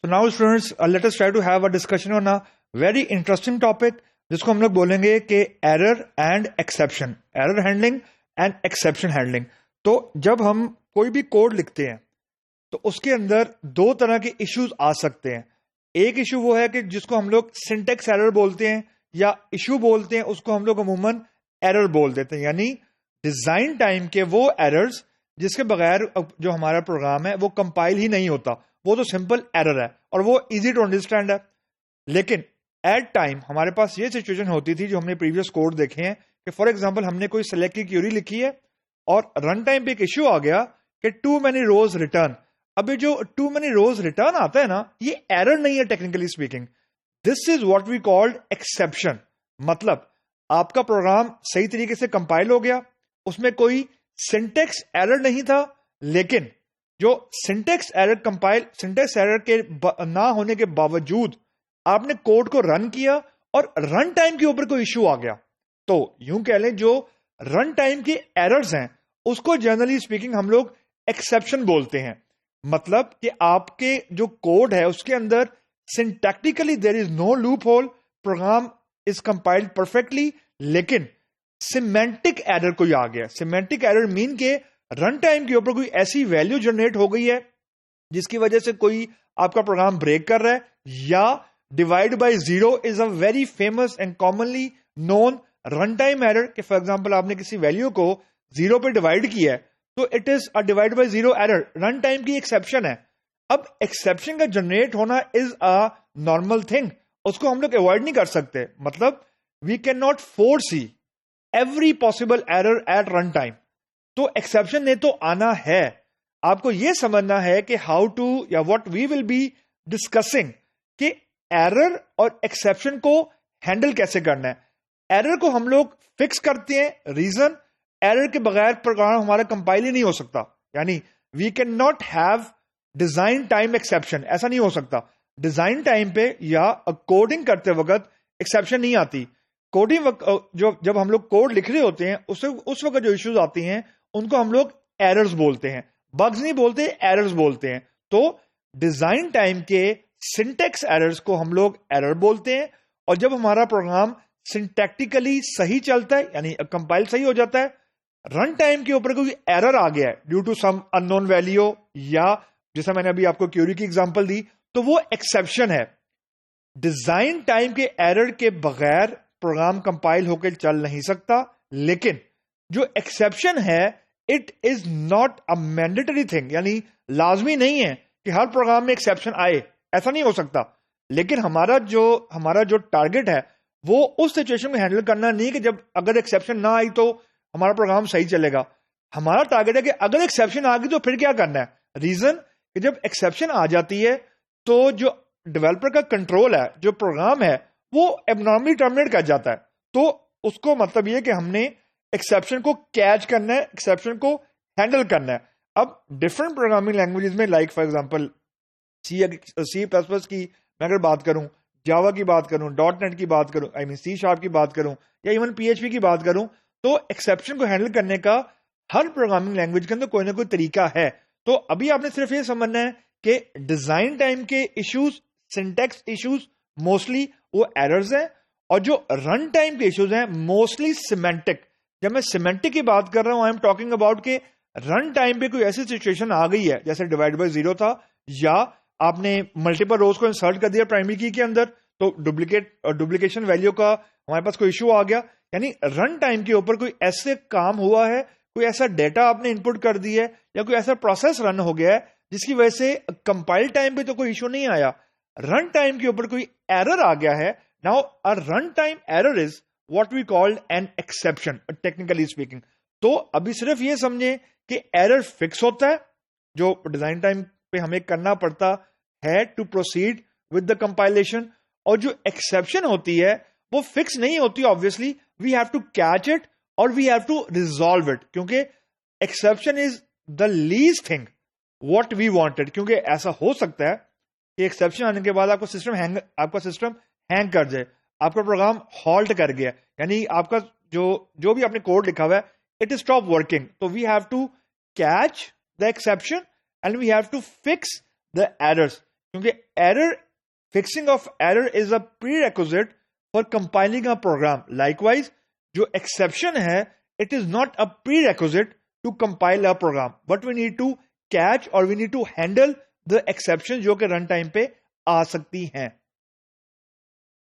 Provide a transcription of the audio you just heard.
So now students, let us try to have a discussion on a very interesting topic जिसको हम लोग बोलेंगे कि error and exception, error handling and exception handling. तो जब हम कोई भी कोड लिखते हैं तो उसके अंदर दो तरह के इश्यूज आ सकते हैं। एक इशू वो है कि जिसको हम लोग सिंटेक्स एरर बोलते हैं या इशू बोलते हैं, उसको हम लोग अमूमन एरर बोल देते हैं, यानी डिजाइन टाइम के वो एरर्स जिसके बगैर जो हमारा प्रोग्राम है वो कंपाइल ही नहीं होता, वो तो सिंपल एरर है और वो इजी टू अंडरस्टैंड है। लेकिन एट टाइम हमारे पास ये सिचुएशन होती थी जो हमने प्रीवियस कोड देखे हैं कि फॉर एग्जांपल हमने कोई सेलेक्ट की क्यूरी लिखी है और रन टाइम पे एक इश्यू आ गया कि टू मेनी रोज रिटर्न। अब ये जो टू मेनी रोज रिटर्न आता है ना, ये एरर नहीं है technically speaking, this is what we called exception. मतलब आपका प्रोग्राम सही तरीके से कंपाइल हो गया, उसमें कोई सिंटेक्स एरर नहीं था, लेकिन जो सिंटेक्स एरर के ना होने के बावजूद आपने कोड को रन किया और रन टाइम के ऊपर कोई इश्यू आ गया। तो यूं कह लें जो रन टाइम की एरर्स हैं उसको जनरली स्पीकिंग हम लोग एक्सेप्शन बोलते हैं। मतलब कि आपके जो कोड है उसके अंदर syntactically there is no loophole, program is compiled perfectly, लेकिन सिमेंटिक एरर कोई आ गया। सिमेंटिक एरर मीन के रन टाइम के ऊपर कोई ऐसी वैल्यू जनरेट हो गई है जिसकी वजह से कोई आपका प्रोग्राम ब्रेक कर रहा है, या divide by zero is a very famous and commonly known run time error. कि फॉर एग्जांपल आपने किसी वैल्यू को जीरो पे डिवाइड किया है तो it is a divide by zero error, run time की एक्सेप्शन है। अब एक्सेप्शन का जनरेट होना इज अ नॉर्मल थिंग, उसको हम लोग अवॉइड नहीं कर सकते। मतलब we can not foresee every possible error at run time. तो एक्सेप्शन ने तो आना है। आपको यह समझना है कि हाउ टू या what we will be discussing कि एरर और एक्सेप्शन को हैंडल कैसे करना है। एरर को हम लोग फिक्स करते हैं, रीजन एरर के बगैर प्रोग्राम हमारा कंपाइल ही नहीं हो सकता, यानी we can not have design time exception, ऐसा नहीं हो सकता। डिजाइन टाइम पे या कोडिंग करते वक्त एक्सेप्शन नहीं आती। कोडिंग जो जब हम लोग कोड लिख रहे होते हैं उस वक्त जो इश्यूज आती हैं उनको हम लोग एरर्स बोलते हैं, बग्स नहीं बोलते, एरर्स बोलते हैं। तो डिजाइन टाइम के सिंटेक्स एरर्स को हम लोग एरर बोलते हैं, और जब हमारा प्रोग्राम सिंटैक्टिकली सही चलता है यानी कंपाइल सही हो जाता है, रन टाइम के ऊपर कोई एरर आ गया है due to some unknown value, या जैसा मैंने अभी आपको क्यूरी की एग्जांपल दी, तो वो एक्सेप्शन है। डिजाइन टाइम के एरर के बगैर प्रोग्राम कंपाइल होकर चल नहीं सकता, लेकिन जो एक्सेप्शन है it is not a mandatory thing, यानी लाजमी नहीं है कि हर प्रोग्राम में एक्सेप्शन आए, ऐसा नहीं हो सकता। लेकिन हमारा जो टारगेट है वो उस सिचुएशन में हैंडल करना नहीं कि जब अगर एक्सेप्शन ना आई तो हमारा प्रोग्राम सही चलेगा। हमारा टारगेट है कि अगर एक्सेप्शन आ गई तो फिर क्या करना है। रीजन कि जब एक्सेप्शन आ जाती है तो जो डेवलपर का कंट्रोल है, जो प्रोग्राम है, वो एबनॉर्मली टर्मिनेट कर जाता है। तो उसको मतलब ये कि हमने एक्सेप्शन को कैच करना है, एक्सेप्शन को हैंडल करना है। अब डिफरेंट प्रोग्रामिंग लैंग्वेजेस में like for example C plus plus की मैं अगर बात करूं, जावा की बात करूं, .NET की बात करूं, सी शार्प की बात करूं, या इवन PHP की बात करूं, तो एक्सेप्शन को हैंडल करने का हर प्रोग्रामिंग लैंग्वेज के अंदर कोई ना कोई तरीका है। तो अभी आपने सिर्फ ये समझना है कि डिजाइन टाइम के इश्यूज, सिंटेक्स इश्यूज मोस्टली वो एरर्स हैं, और जो रन टाइम के इश्यूज हैं मोस्टली सिमेंटिक। जब मैं सिमेंटिक की बात कर रहा हूं, आई एम टॉकिंग अबाउट के रन टाइम पे कोई ऐसी सिचुएशन आ गई है जैसे डिवाइड बाय जीरो था, या आपने मल्टीपल रोज को इंसर्ट कर दिया प्राइमरी की के अंदर तो डुप्लीकेशन वैल्यू का हमारे पास कोई इश्यू आ गया। यानी रन टाइम के ऊपर कोई ऐसे काम हुआ है, कोई ऐसा डेटा आपने इनपुट कर दिया है, या कोई ऐसा प्रोसेस रन हो गया है जिसकी वजह से कंपाइल टाइम पे तो कोई इश्यू नहीं आया, रन टाइम के ऊपर कोई एरर आ गया है। Now a run time error is what we called an exception technically speaking. तो अभी सिर्फ ये समझे कि एरर फिक्स होता है जो डिजाइन टाइम पे हमें करना पड़ता है to proceed with the compilation, और जो एक्सेप्शन होती है वो फिक्स नहीं होती। Obviously we have to catch it और we have to resolve it, क्योंकि exception is the least thing what we wanted. क्योंकि ऐसा हो सकता है कि एक्सेप्शन आने के बाद आपका सिस्टम हैंग कर जाए, आपका प्रोग्राम हॉल्ट कर गया, यानी आपका जो भी आपने कोड लिखा हुआ है इट स्टॉप वर्किंग। तो we have to catch the exception and we have to fix the errors. क्योंकि error, fixing of error is a prerequisite for compiling a program. Likewise जो एक्सेप्शन है, it is not a prerequisite to compile a program, but we need to catch और we need to handle the exception जो कि run time पे आ सकती हैं।